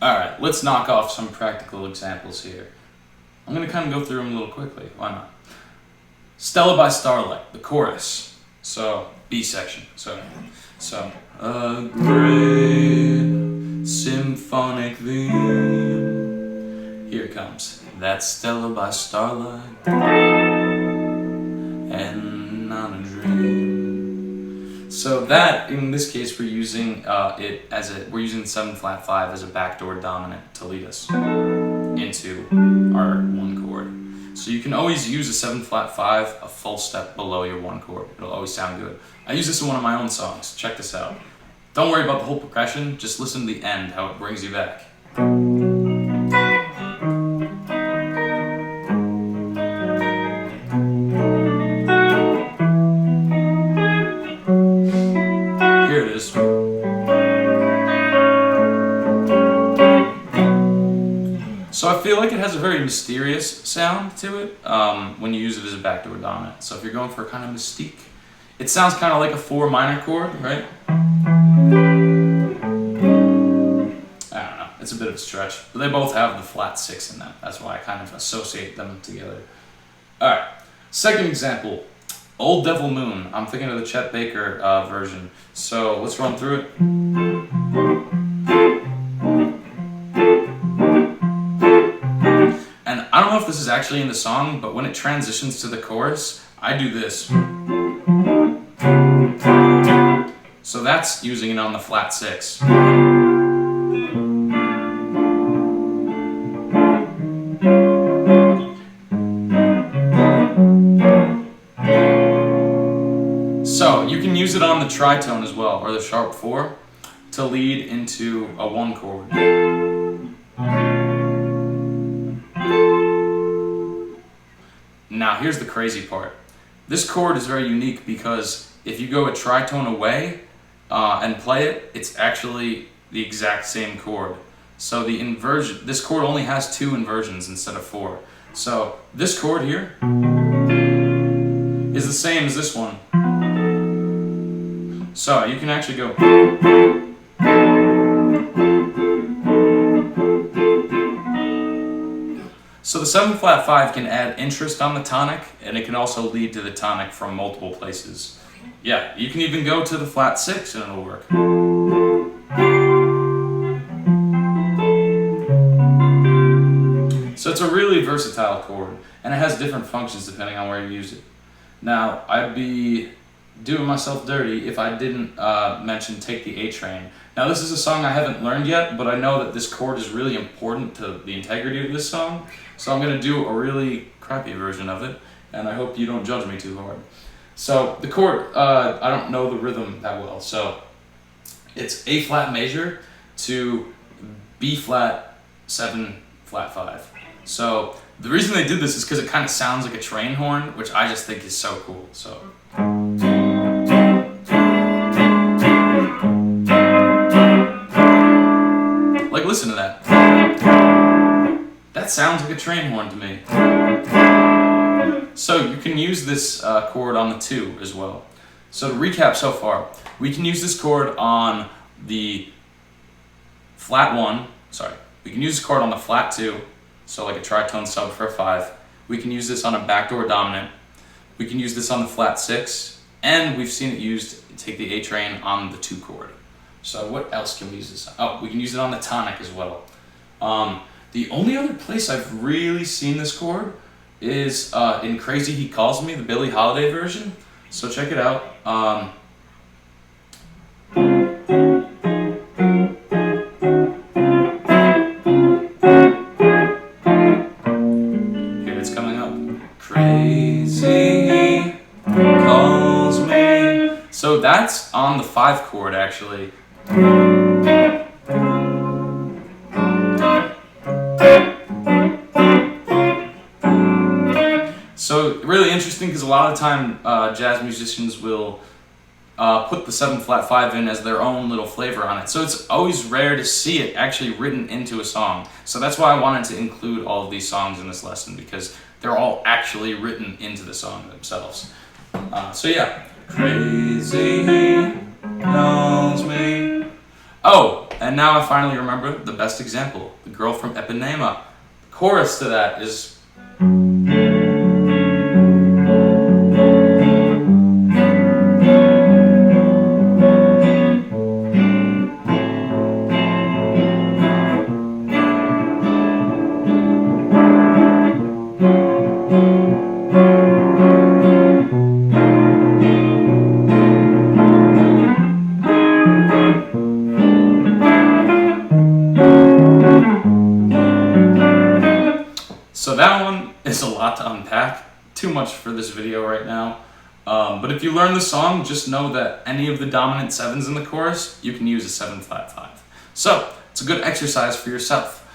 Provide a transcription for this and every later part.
Alright, let's knock off some practical examples here. I'm going to kind of go through them a little quickly. Why not? Stella by Starlight, the chorus. So, B section. So, a great symphonic theme. Here it comes. That's Stella by Starlight, and not a dream. So that, in this case, we're using we're using 7-flat-5 as a backdoor dominant to lead us into our one chord. So you can always use a 7-flat-5 a full step below your one chord. It'll always sound good. I use this in one of my own songs. Check this out. Don't worry about the whole progression, just listen to the end, how it brings you back. Here it is. So I feel like it has a very mysterious sound to it when you use it as a backdoor dominant. So if you're going for a kind of mystique, it sounds kind of like a 4 minor chord, right? I don't know, it's a bit of a stretch, but they both have the flat 6 in them. That's why I kind of associate them together. Alright, second example, Old Devil Moon. I'm thinking of the Chet Baker version. So let's run through it. And I don't know if this is actually in the song, but when it transitions to the chorus, I do this. So that's using it on the flat 6. So you can use it on the tritone as well, or the sharp 4, to lead into a 1 chord. Now here's the crazy part. This chord is very unique because if you go a tritone away and play it, it's actually the exact same chord. So the inversion, this chord only has 2 inversions instead of 4. So this chord here is the same as this one. So you can actually go. So the 7-flat-5 can add interest on the tonic, and it can also lead to the tonic from multiple places. Yeah, you can even go to the flat 6 and it'll work. So it's a really versatile chord, and it has different functions depending on where you use it. Now, I'd be doing myself dirty if I didn't mention Take the A Train. Now this is a song I haven't learned yet, but I know that this chord is really important to the integrity of this song, so I'm going to do a really crappy version of it, and I hope you don't judge me too hard. So the chord, I don't know the rhythm that well, so it's A flat major to B flat 7-flat-5. So the reason they did this is because it kind of sounds like a train horn, which I just think is so cool. So. Like, listen to that. That sounds like a train horn to me. So you can use this chord on the 2 as well. So to recap so far, we can use this chord on the flat 1, we can use this chord on the flat 2, so like a tritone sub for a 5. We can use this on a backdoor dominant. We can use this on the flat 6, and we've seen it used to take the A train on the 2 chord. So what else can we use this on? Oh, we can use it on the tonic as well. The only other place I've really seen this chord is in Crazy He Calls Me, the Billie Holiday version. So check it out. Here it's coming up. Crazy He Calls Me. So that's on the 5 chord actually. So really interesting because a lot of time jazz musicians will put the 7-flat-5 in as their own little flavor on it. So it's always rare to see it actually written into a song. So that's why I wanted to include all of these songs in this lesson, because they're all actually written into the song themselves. So yeah. Crazy He Calls Me. Oh, And now I finally remember the best example, The Girl from Ipanema. The chorus to that is... So that one is a lot to unpack, too much for this video right now. But if you learn the song, just know that any of the dominant sevens in the chorus, you can use a 7-flat-5. So it's a good exercise for yourself.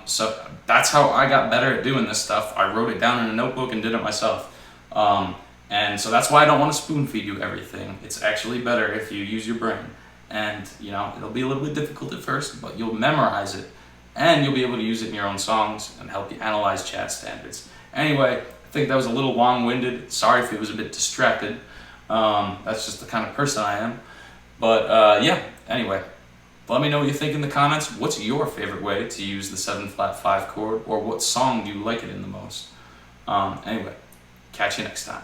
So that's how I got better at doing this stuff. I wrote it down in a notebook and did it myself. And so that's why I don't want to spoon feed you everything. It's actually better if you use your brain. And you know, it'll be a little bit difficult at first, but you'll memorize it. And you'll be able to use it in your own songs and help you analyze chat standards. Anyway, I think that was a little long-winded. Sorry if it was a bit distracted. That's just the kind of person I am. But yeah, anyway, let me know what you think in the comments. What's your favorite way to use the 7-flat-5 chord, or what song do you like it in the most? Anyway, catch you next time.